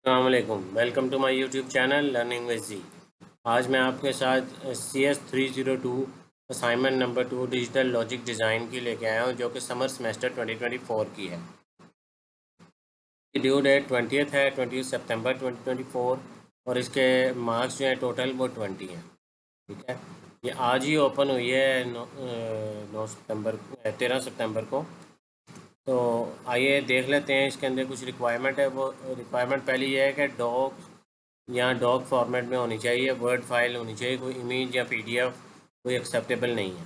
अस्सलामुअलैकुम, welcome to my YouTube channel learning with G. आज मैं आपके साथ CS 302 assignment number 2 digital logic design की लेके आया हूँ, जो कि समर सेमेस्टर 2024 की है। ड्यू डेट 20th है, 20 सितंबर 2024, और इसके मार्क्स जो हैं टोटल वो 20 हैं। ठीक है, ये आज ही ओपन हुई है 9 सितंबर 13 सितंबर को। तो आइए देख लेते हैं इसके अंदर कुछ रिक्वायरमेंट है। वो रिक्वायरमेंट पहली ये है कि डॉक फॉर्मेट में होनी चाहिए, वर्ड फाइल होनी चाहिए, कोई इमेज या PDF कोई एक्सेप्टेबल नहीं है।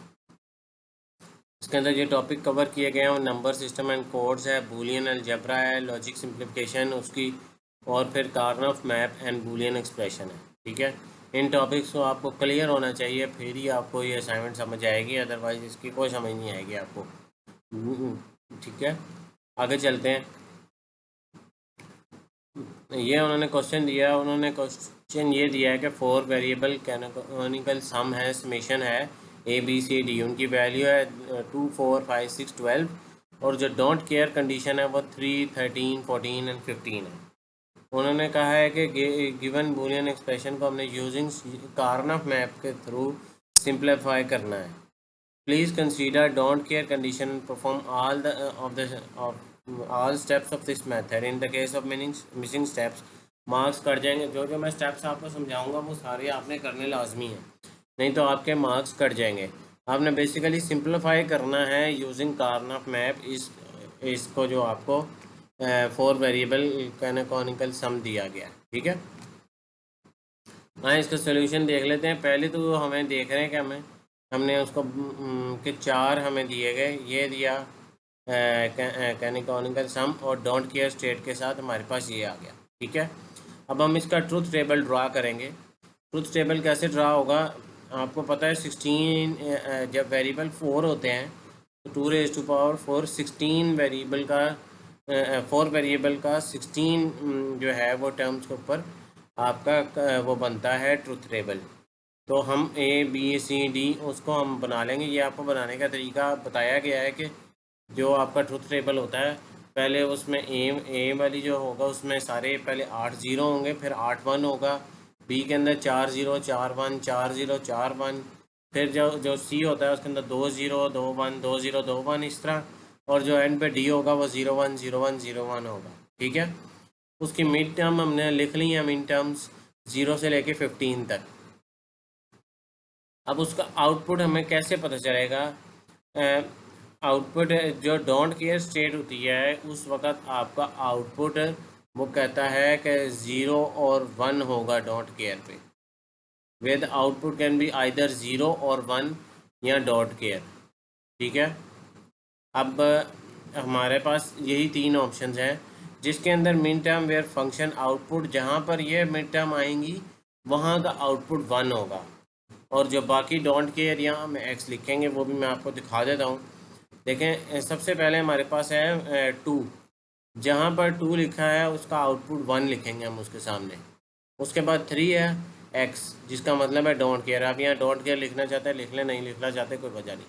इसके अंदर जो टॉपिक कवर किए गए हैं वो नंबर सिस्टम एंड कोड्स है, बूलियन अलजेब्रा है, लॉजिक सिंप्लीफिकेशन उसकी, और फिर कार्नफ मैप एंड बूलियन एक्सप्रेशन है। ठीक है, इन टॉपिक्स को आपको क्लियर होना चाहिए, फिर ही आपको ये असाइनमेंट समझ आएगी, अदरवाइज इसकी कोई समझ नहीं आएगी आपको। ठीक है, आगे चलते हैं। ये उन्होंने दिया है कि 4 वेरिएबल कैनोनिकल सम है, समेशन है ABCD, उनकी वैल्यू है 2 4 5 6 12, और जो डोंट केयर कंडीशन है वो 3 13 14 एंड 15 है। उन्होंने कहा है कि गिवन बूलियन एक्सप्रेशन को हमने यूजिंग कार्नफ मैप के थ्रू सिंप्लीफाई करना है। Please consider don't care condition and perform all steps of this method. In the case of missing steps, marks cut जाएंगे। जो जो मैं स्टेप्स आपको समझाऊंगा वो सारे आपने करने लाजमी हैं, नहीं तो आपके मार्क्स कट जाएंगे। आपने बेसिकली सिंप्लीफाई करना है यूजिंग कार्नफ मैप। इसको जो आपको 4 वेरिएबल कैनोनिकल सम दिया गया है। ठीक है, हाँ, इसका सोल्यूशन देख लेते हैं। पहले तो हमें देख रहे हैं कि हमने उसको कि 4 हमें दिए गए, ये दिया कैनोनिकल सम, और डोंट केयर स्टेट के साथ हमारे पास ये आ गया। ठीक है, अब हम इसका ट्रुथ टेबल ड्रा करेंगे। ट्रुथ टेबल कैसे ड्रा होगा? आपको पता है 16 जब वेरिएबल 4 होते हैं तो 2⁴ 16 वेरिएबल का 4 वेरिएबल का 16 जो है वो टर्म्स के ऊपर आपका वो बनता है ट्रुथ टेबल। तो हम ABCD उसको हम बना लेंगे। ये आपको बनाने का तरीका बताया गया है कि जो आपका ट्रुथ टेबल होता है, पहले उसमें ए वाली जो होगा उसमें सारे पहले 8 ज़ीरो होंगे, फिर 8 1 होगा। बी के अंदर 4 ज़ीरो 4 1 4 ज़ीरो 4 1, फिर जो जो सी होता है उसके अंदर 2 ज़ीरो 2 1 2 ज़ीरो 2 1, इस तरह। और जो एंड पे डी होगा वो 0 1 0 1 0 1 होगा। ठीक है, उसकी मिड टर्म हमने लिख ली है, मिड टर्म्स 0 से लेके 15 तक। अब उसका आउटपुट हमें कैसे पता चलेगा? आउटपुट जो डोंट केयर स्टेट होती है उस वक़्त आपका आउटपुट वो कहता है कि 0 और 1 होगा डोंट केयर पे। Way the output can be either 0 और 1 या डोंट केयर। ठीक है, अब हमारे पास यही 3 ऑप्शंस हैं, जिसके अंदर min term where function output, जहाँ पर ये मिड टर्म आएंगी वहाँ का आउटपुट 1 होगा, और जो बाकी डोंट केयर यहाँ हम एक्स लिखेंगे वो भी मैं आपको दिखा देता हूँ। देखें, सबसे पहले हमारे पास है 2, जहाँ पर 2 लिखा है उसका आउटपुट 1 लिखेंगे हम उसके सामने। उसके बाद 3 है एक्स, जिसका मतलब है डोंट केयर। आप यहाँ डोंट केयर लिखना चाहते हैं लिख लें, नहीं लिखना चाहते कोई वजह नहीं।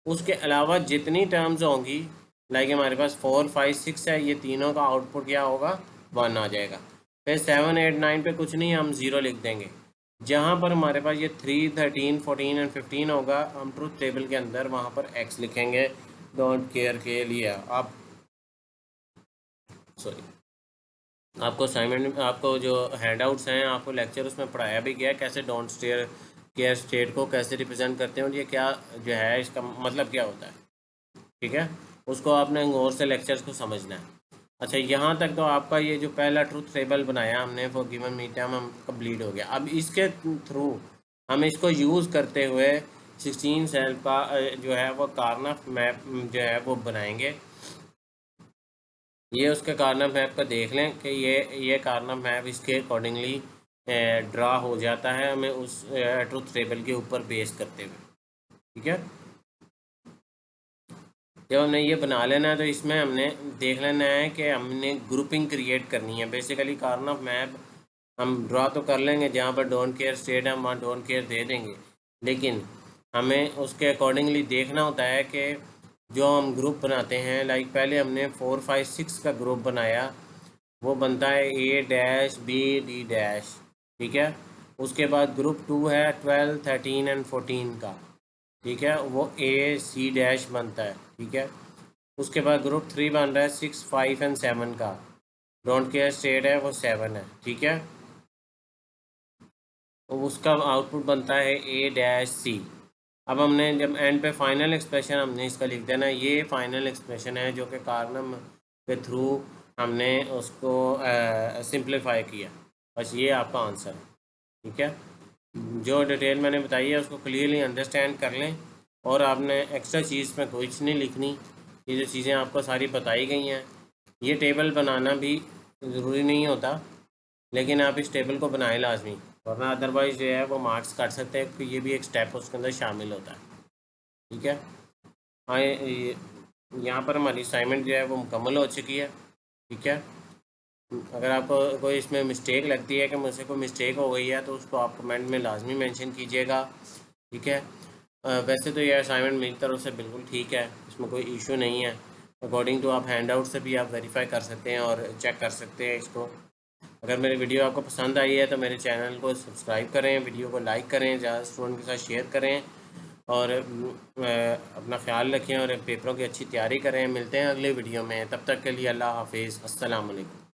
उसके अलावा जितनी टर्म्स होंगी, लाइक हमारे पास 4 5 6 है, ये तीनों का आउटपुट क्या होगा? 1 आ जाएगा। फिर 7 8 9 पे कुछ नहीं, हम 0 लिख देंगे। जहाँ पर हमारे पास ये 3 13 14 एंड 15 होगा, हम ट्रुथ टेबल के अंदर वहाँ पर एक्स लिखेंगे डोंट केयर के लिए। आप सॉरी, आपको असाइनमेंट, आपको जो हैंडआउट्स हैं, आपको लेक्चर उसमें पढ़ाया भी गया है कैसे डोंट केयर स्टेट को कैसे रिप्रेजेंट करते हैं, और ये क्या जो है इसका मतलब क्या होता है। ठीक है, उसको आपने गौर से लेक्चर्स को समझना है। अच्छा, यहाँ तक तो आपका ये जो पहला ट्रुथ टेबल बनाया हमने फॉर गिवन मीट टाइम हम कंप्लीट हो गया। अब इसके थ्रू हम इसको यूज़ करते हुए 16 सेल का जो है वो कार्नफ मैप जो है वो बनाएंगे। ये उसके कार्नफ मैप का देख लें कि ये कार्नफ मैप इसके अकॉर्डिंगली ड्रा हो जाता है, हमें उस ट्रुथ टेबल के ऊपर बेस करते हुए। ठीक है, जब हमने ये बना लेना है तो इसमें हमने देख लेना है कि हमने ग्रुपिंग क्रिएट करनी है। बेसिकली कार्नफ मैप हम ड्रा तो कर लेंगे, जहाँ पर डोंट केयर स्टेट है हम वहाँ डोंट केयर दे देंगे, लेकिन हमें उसके अकॉर्डिंगली देखना होता है कि जो हम ग्रुप बनाते हैं, लाइक पहले हमने 4 5 6 का ग्रुप बनाया, वो बनता है A dash B D dash, ठीक है। उसके बाद ग्रुप 2 है 12, 13 एंड 14 का, ठीक है, वो A C डैश बनता है, ठीक है। उसके बाद ग्रुप 3 बन रहा है 6, 5 एंड 7 का, डोंट केयर स्टेट है वो 7 है, ठीक है। तो उसका आउटपुट बनता है A डैश C। अब हमने जब एंड पे फाइनल एक्सप्रेशन हमने इसका लिख देना, ये फाइनल एक्सप्रेशन है जो कि कार्नम के थ्रू हमने उसको सिंप्लीफाई किया, बस ये आपका आंसर है, ठीक है। जो डिटेल मैंने बताई है उसको क्लियरली अंडरस्टैंड कर लें, और आपने एक्स्ट्रा चीज़ में कुछ नहीं लिखनी, ये जो चीज़ें आपको सारी बताई गई हैं। ये टेबल बनाना भी ज़रूरी नहीं होता, लेकिन आप इस टेबल को बनाएं लाजमी, वरना अदरवाइज़ जो है वो मार्क्स काट सकते हैं, क्योंकि ये भी एक स्टेप उसके अंदर शामिल होता है, ठीक है। हाँ, यहाँ पर हमारी असाइनमेंट जो है वो मुकम्मल हो चुकी है, ठीक है। अगर आपको कोई इसमें मिस्टेक लगती है कि मुझसे कोई मिस्टेक हो गई है, तो उसको आप कमेंट में लाजमी मेंशन कीजिएगा, ठीक है। वैसे तो ये असाइनमेंट मेरी तरफ से बिल्कुल ठीक है, इसमें कोई इशू नहीं है। अकॉर्डिंग टू आप हैंड आउट से भी आप वेरीफाई कर सकते हैं और चेक कर सकते हैं इसको। अगर मेरी वीडियो आपको पसंद आई है तो मेरे चैनल को सब्सक्राइब करें, वीडियो को लाइक करें, ज़्यादा स्टूडेंट के साथ शेयर करें, और अपना ख्याल रखें और पेपरों की अच्छी तैयारी करें। मिलते हैं अगले वीडियो में, तब तक के लिए अल्लाह हाफिज़, अस्सलाम वालेकुम।